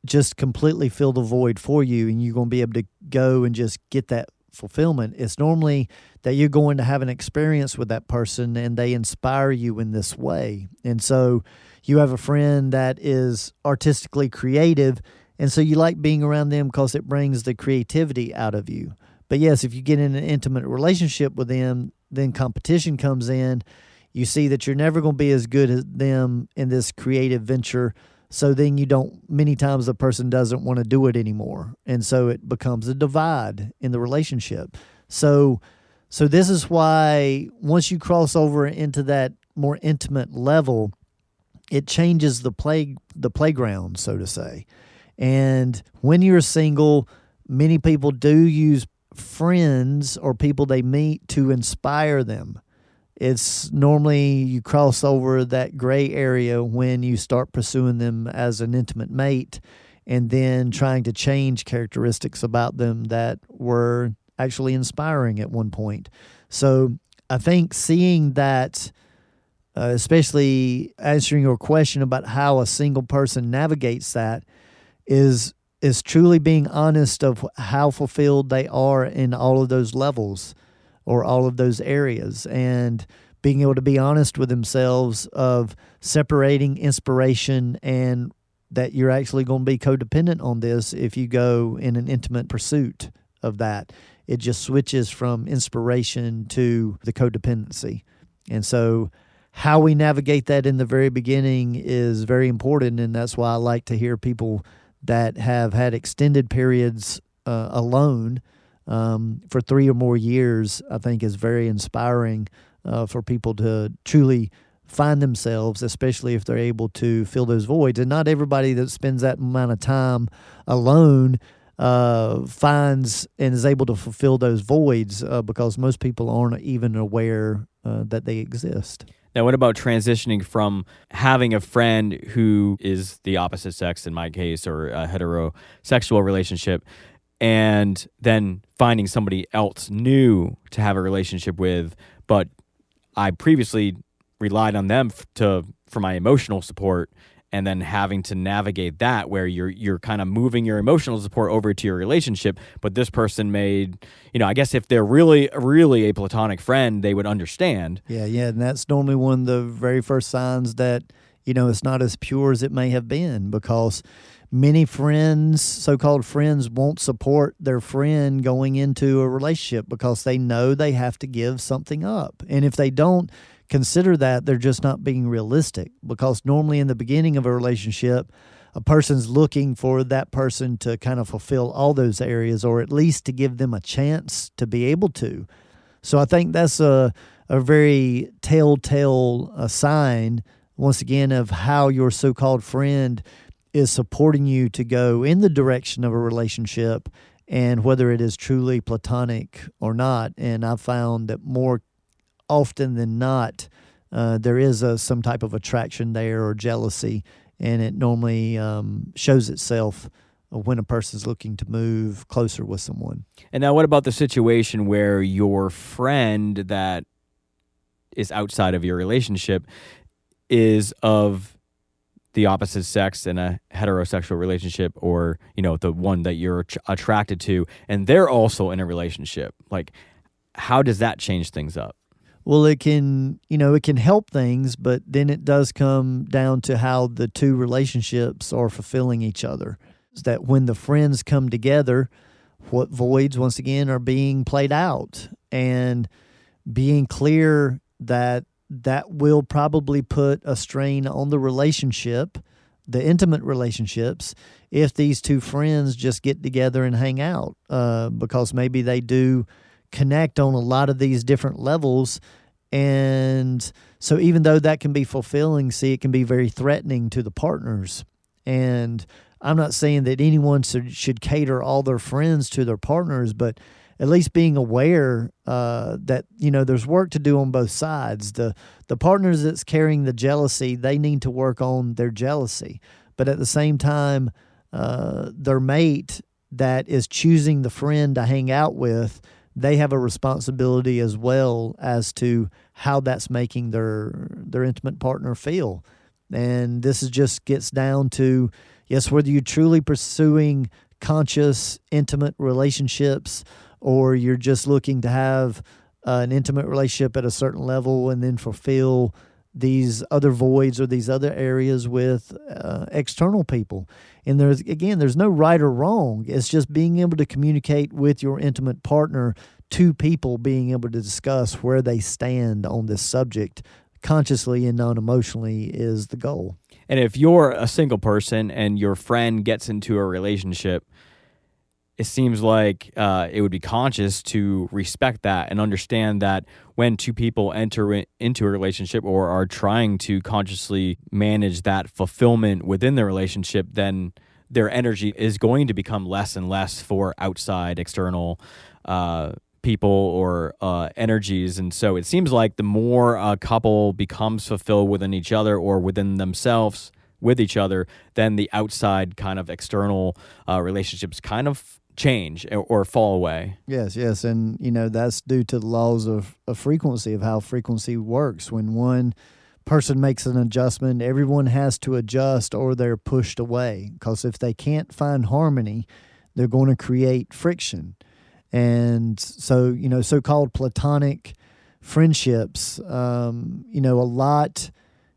just completely fill the void for you, and you're going to be able to go and just get that fulfillment. It's normally that you're going to have an experience with that person and they inspire you in this way. And so you have a friend that is artistically creative, and so you like being around them because it brings the creativity out of you. But yes, if you get in an intimate relationship with them, then competition comes in. You see that you're never going to be as good as them in this creative venture. So then many times the person doesn't want to do it anymore. And so it becomes a divide in the relationship. So this is why once you cross over into that more intimate level, it changes the playground, so to say. And when you're single, many people do use friends or people they meet to inspire them. It's normally you cross over that gray area when you start pursuing them as an intimate mate and then trying to change characteristics about them that were actually inspiring at one point. So I think seeing that, especially answering your question about how a single person navigates that, is truly being honest of how fulfilled they are in all of those levels or all of those areas, and being able to be honest with themselves of separating inspiration and that you're actually going to be codependent on this if you go in an intimate pursuit of that. It just switches from inspiration to the codependency. And so how we navigate that in the very beginning is very important, and that's why I like to hear people that have had extended periods alone for 3 or more years. I think is very inspiring for people to truly find themselves, especially if they're able to fill those voids. And not everybody that spends that amount of time alone finds and is able to fulfill those voids because most people aren't even aware that they exist. Now, what about transitioning from having a friend who is the opposite sex, in my case, or a heterosexual relationship, and then finding somebody else new to have a relationship with, but I previously relied on them for my emotional support, and then having to navigate that where you're kind of moving your emotional support over to your relationship, but this person made, I guess if they're really a platonic friend, they would understand. Yeah, and that's normally one of the very first signs that, it's not as pure as it may have been, because many friends, so-called friends, won't support their friend going into a relationship because they know they have to give something up. And if they don't consider that, they're just not being realistic, because normally in the beginning of a relationship, a person's looking for that person to kind of fulfill all those areas, or at least to give them a chance to be able to. So I think that's a very telltale sign, once again, of how your so-called friend is supporting you to go in the direction of a relationship, and whether it is truly platonic or not. And I've found that more often than not, there is some type of attraction there or jealousy, and it normally shows itself when a person's looking to move closer with someone. And now what about the situation where your friend that is outside of your relationship is of the opposite sex in a heterosexual relationship, or, the one that you're attracted to, and they're also in a relationship? Like, how does that change things up? Well, it can help things, but then it does come down to how the two relationships are fulfilling each other. Is that when the friends come together, what voids, once again, are being played out, and being clear that will probably put a strain on the relationship, the intimate relationships, if these two friends just get together and hang out, because maybe they do connect on a lot of these different levels. And so even though that can be fulfilling, it can be very threatening to the partners. And I'm not saying that anyone should cater all their friends to their partners, but at least being aware that, there's work to do on both sides. The partners that's carrying the jealousy, they need to work on their jealousy. But at the same time, their mate that is choosing the friend to hang out with, they have a responsibility as well as to how that's making their intimate partner feel. And this just gets down to, yes, whether you're truly pursuing conscious, intimate relationships, or you're just looking to have an intimate relationship at a certain level and then fulfill these other voids or these other areas with external people. And there's no right or wrong. It's just being able to communicate with your intimate partner, two people being able to discuss where they stand on this subject consciously and non-emotionally is the goal. And if you're a single person and your friend gets into a relationship, it seems like it would be conscious to respect that and understand that when two people enter into a relationship or are trying to consciously manage that fulfillment within the relationship, then their energy is going to become less and less for outside external people or energies. And so it seems like the more a couple becomes fulfilled within each other or within themselves with each other, then the outside kind of external relationships kind of change or fall away. Yes. And, that's due to the laws of frequency, of how frequency works. When one person makes an adjustment, everyone has to adjust or they're pushed away. Because if they can't find harmony, they're going to create friction. And so, so-called platonic friendships, a lot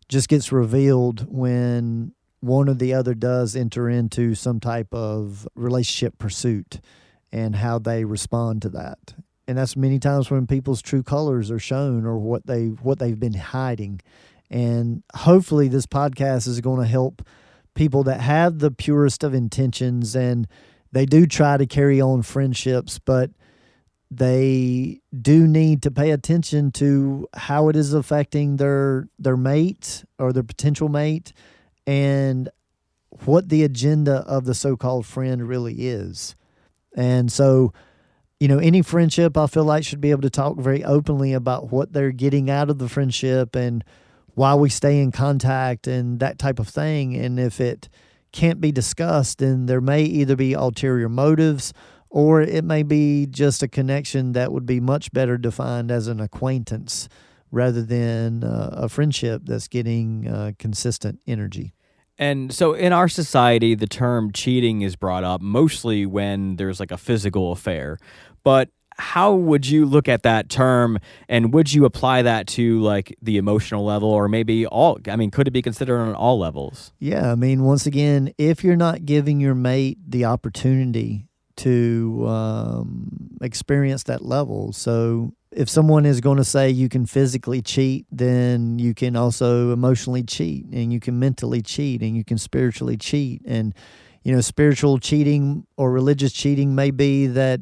just gets revealed when one or the other does enter into some type of relationship pursuit and how they respond to that. And that's many times when people's true colors are shown or what they've been hiding. And hopefully this podcast is going to help people that have the purest of intentions and they do try to carry on friendships, but they do need to pay attention to how it is affecting their mate or their potential mate and what the agenda of the so-called friend really is. And so, any friendship I feel like should be able to talk very openly about what they're getting out of the friendship and why we stay in contact and that type of thing. And if it can't be discussed, then there may either be ulterior motives or it may be just a connection that would be much better defined as an acquaintance rather than a friendship that's getting consistent energy. And so in our society, the term cheating is brought up mostly when there's like a physical affair. But how would you look at that term, and would you apply that to like the emotional level or maybe could it be considered on all levels? Yeah, once again, if you're not giving your mate the opportunity to experience that level. So if someone is going to say you can physically cheat, then you can also emotionally cheat, and you can mentally cheat, and you can spiritually cheat. And, spiritual cheating or religious cheating may be that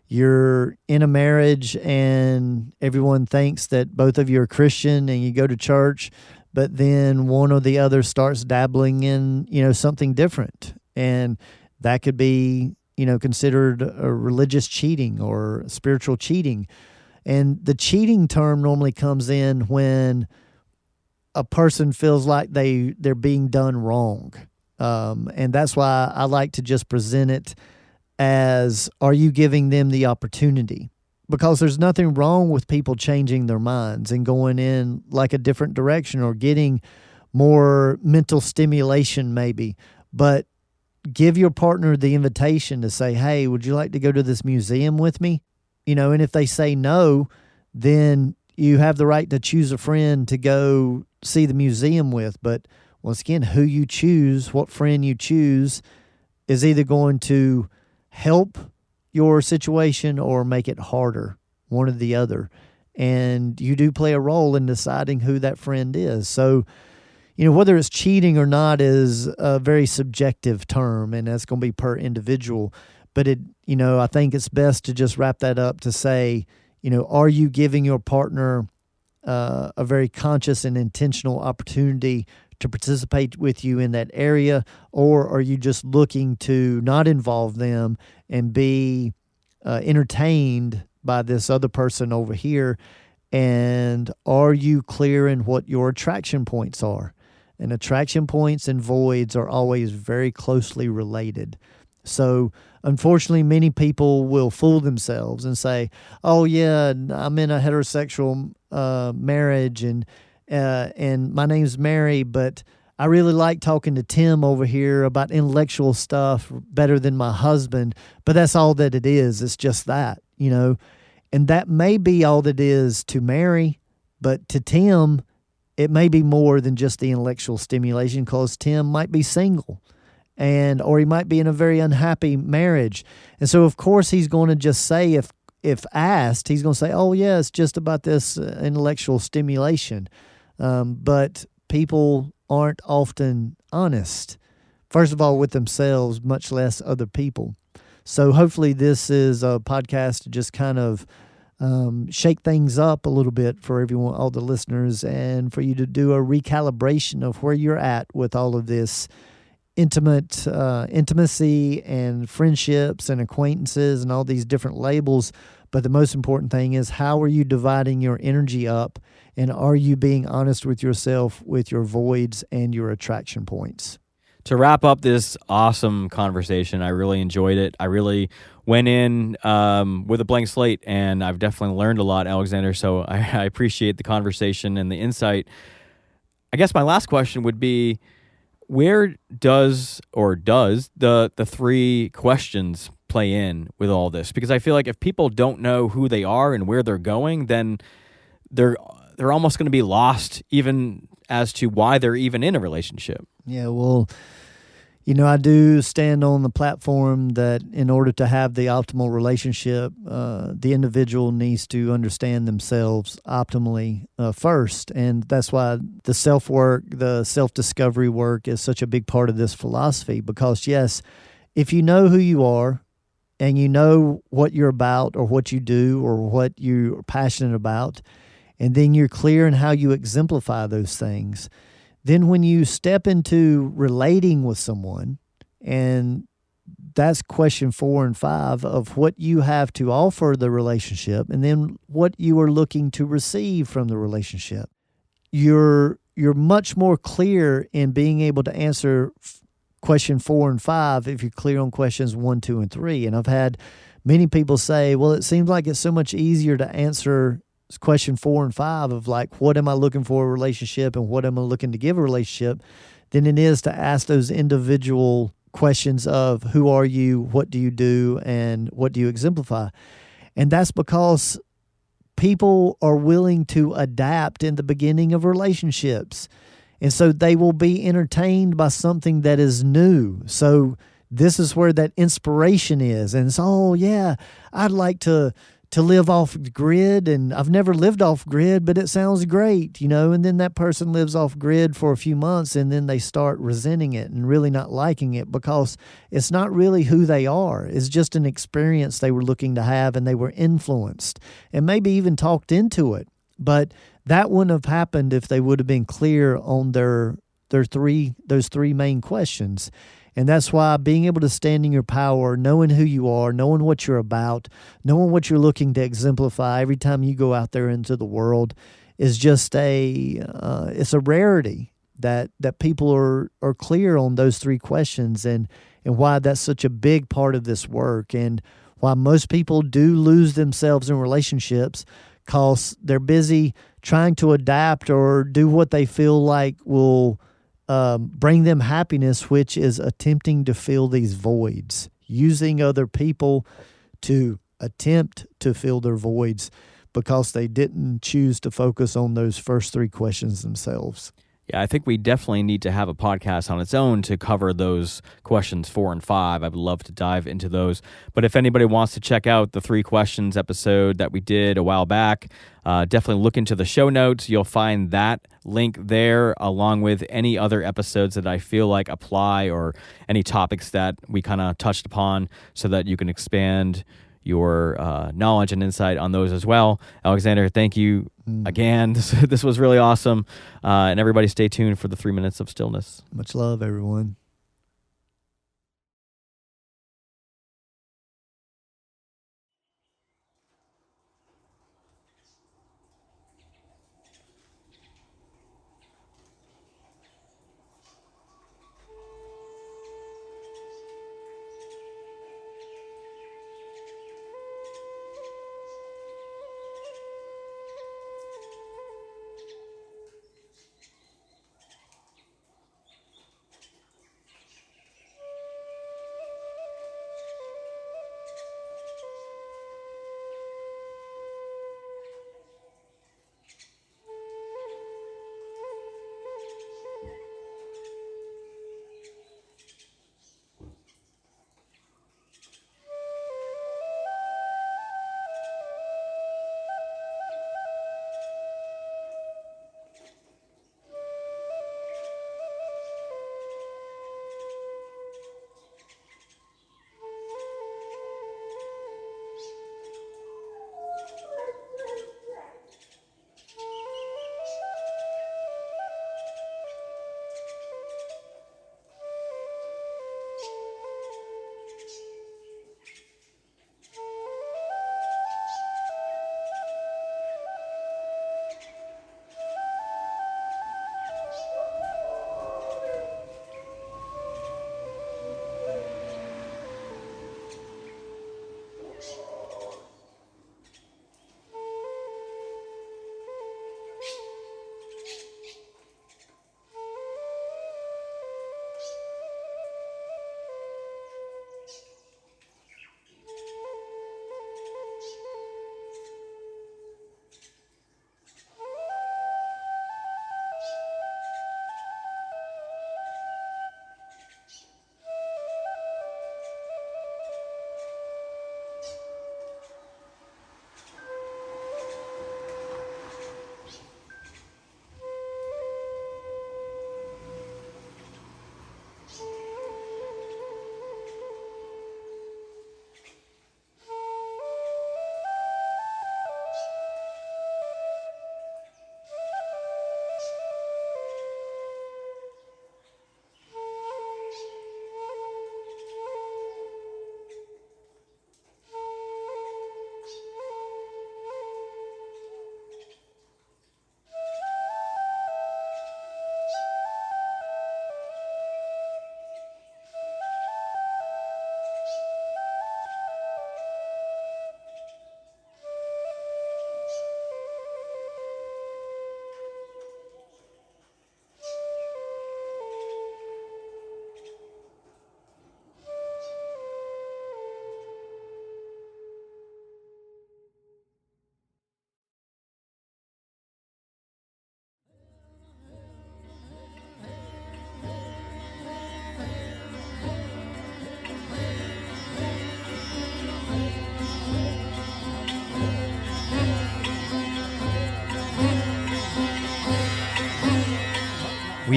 you're in a marriage and everyone thinks that both of you are Christian and you go to church, but then one or the other starts dabbling in, something different. And that could be, considered a religious cheating or spiritual cheating. And the cheating term normally comes in when a person feels like they're being done wrong. And that's why I like to just present it as, are you giving them the opportunity? Because there's nothing wrong with people changing their minds and going in like a different direction or getting more mental stimulation maybe. But give your partner the invitation to say, hey, would you like to go to this museum with me? And if they say no, then you have the right to choose a friend to go see the museum with. But once again, who you choose, what friend you choose is either going to help your situation or make it harder, one or the other. And you do play a role in deciding who that friend is. So, whether it's cheating or not is a very subjective term, and that's going to be per individual. But I think it's best to just wrap that up to say, are you giving your partner a very conscious and intentional opportunity to participate with you in that area, or are you just looking to not involve them and be entertained by this other person over here? And are you clear in what your attraction points are? And attraction points and voids are always very closely related. So, unfortunately, many people will fool themselves and say, "Oh yeah, I'm in a heterosexual marriage, and my name's Mary, but I really like talking to Tim over here about intellectual stuff better than my husband." But that's all that it is. It's just that, you know. And that may be all that is to Mary, but to Tim, it may be more than just the intellectual stimulation, because Tim might be single, or he might be in a very unhappy marriage. And so of course he's going to just say, if asked, he's going to say, "Oh yeah, it's just about this intellectual stimulation." But people aren't often honest, first of all, with themselves, much less other people. So hopefully this is a podcast to just kind of shake things up a little bit for everyone, all the listeners, and for you to do a recalibration of where you're at with all of this intimacy and friendships and acquaintances and all these different labels. But the most important thing is, how are you dividing your energy up, and are you being honest with yourself with your voids and your attraction points? To wrap up this awesome conversation, I really enjoyed it. I really went in with a blank slate, and I've definitely learned a lot, Alexander. So I appreciate the conversation and the insight. I guess my last question would be, where does the three questions play in with all this? Because I feel like if people don't know who they are and where they're going, then they're almost going to be lost even as to why they're even in a relationship. Yeah, well, I do stand on the platform that in order to have the optimal relationship, the individual needs to understand themselves optimally first. And that's why the self-work, the self-discovery work is such a big part of this philosophy. Because, yes, if you know who you are and you know what you're about or what you do or what you're passionate about, and then you're clear in how you exemplify those things, then when you step into relating with someone, and that's question 4 and 5 of what you have to offer the relationship, and then what you are looking to receive from the relationship, you're much more clear in being able to answer question 4 and 5 if you're clear on questions 1, 2, and 3. And I've had many people say, "Well, it seems like it's so much easier to answer question 4 and 5 of like, what am I looking for a relationship and what am I looking to give a relationship, than it is to ask those individual questions of who are you, what do you do, and what do you exemplify." And that's because people are willing to adapt in the beginning of relationships. And so they will be entertained by something that is new. So this is where that inspiration is. And it's, "Oh yeah, I'd like to live off grid, and I've never lived off grid, but it sounds great," and then that person lives off grid for a few months, and then they start resenting it and really not liking it, because it's not really who they are. It's just an experience they were looking to have, and they were influenced and maybe even talked into it. But that wouldn't have happened if they would have been clear on those three main questions. And that's why being able to stand in your power, knowing who you are, knowing what you're about, knowing what you're looking to exemplify every time you go out there into the world is just it's a rarity that people are clear on those three questions, and why that's such a big part of this work, and why most people do lose themselves in relationships, because they're busy trying to adapt or do what they feel like will bring them happiness, which is attempting to fill these voids, using other people to attempt to fill their voids, because they didn't choose to focus on those first three questions themselves. Yeah, I think we definitely need to have a podcast on its own to cover those questions 4 and 5. I would love to dive into those. But if anybody wants to check out the 3 questions episode that we did a while back, definitely look into the show notes. You'll find that link there, along with any other episodes that I feel like apply, or any topics that we kind of touched upon, so that you can expand your knowledge and insight on those as well. Alexander, thank you again. This was really awesome. And everybody stay tuned for the 3 minutes of stillness. Much love, everyone.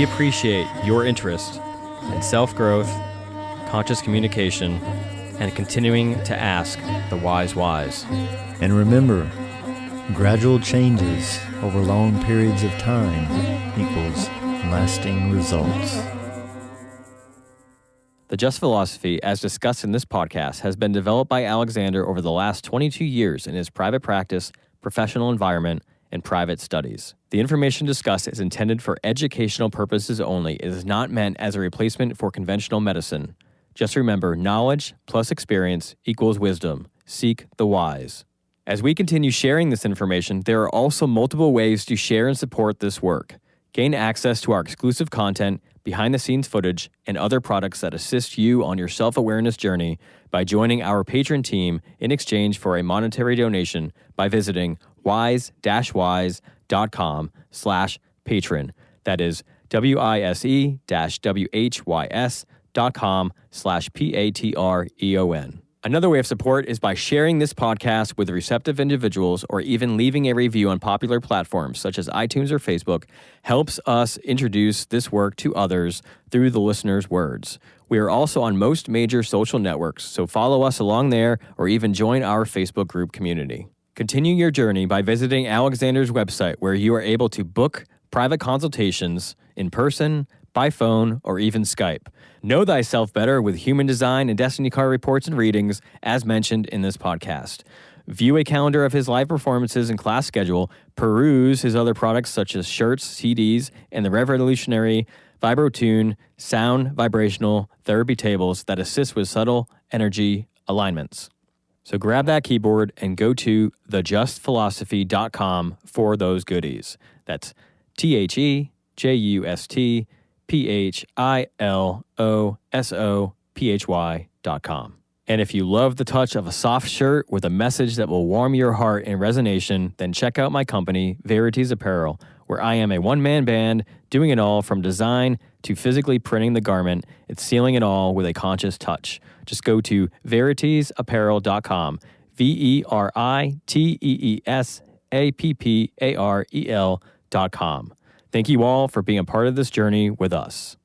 We appreciate your interest in self-growth, conscious communication, and continuing to ask the wise whys. And remember, gradual changes over long periods of time equals lasting results. The Just Philosophy, as discussed in this podcast, has been developed by Alexander over the last 22 years in his private practice, professional environment, and private studies. The information discussed is intended for educational purposes only. It is not meant as a replacement for conventional medicine. Just remember, knowledge plus experience equals wisdom. Seek the wise. As we continue sharing this information, there are also multiple ways to share and support this work. Gain access to our exclusive content, behind-the-scenes footage, and other products that assist you on your self-awareness journey by joining our patron team in exchange for a monetary donation by visiting wise-whys.com/patron. That is wise-whys.com/patreon. Another way of support is by sharing this podcast with receptive individuals or even leaving a review on popular platforms such as iTunes or Facebook helps us introduce this work to others through the listener's words. We are also on most major social networks, so follow us along there or even join our Facebook group community. Continue your journey by visiting Alexander's website, where you are able to book private consultations in person, by phone, or even Skype. Know thyself better with human design and destiny card reports and readings, as mentioned in this podcast. View a calendar of his live performances and class schedule. Peruse his other products such as shirts, CDs, and the revolutionary VibroTune sound vibrational therapy tables that assist with subtle energy alignments. So grab that keyboard and go to thejustphilosophy.com for those goodies. That's thejustphilosophy.com. And if you love the touch of a soft shirt with a message that will warm your heart in resonation, then check out my company, Verities Apparel, where I am a one-man band doing it all from design to physically printing the garment and sealing it all with a conscious touch. Just go to veritiesapparel.com, VERITEESAPPAREL.com. Thank you all for being a part of this journey with us.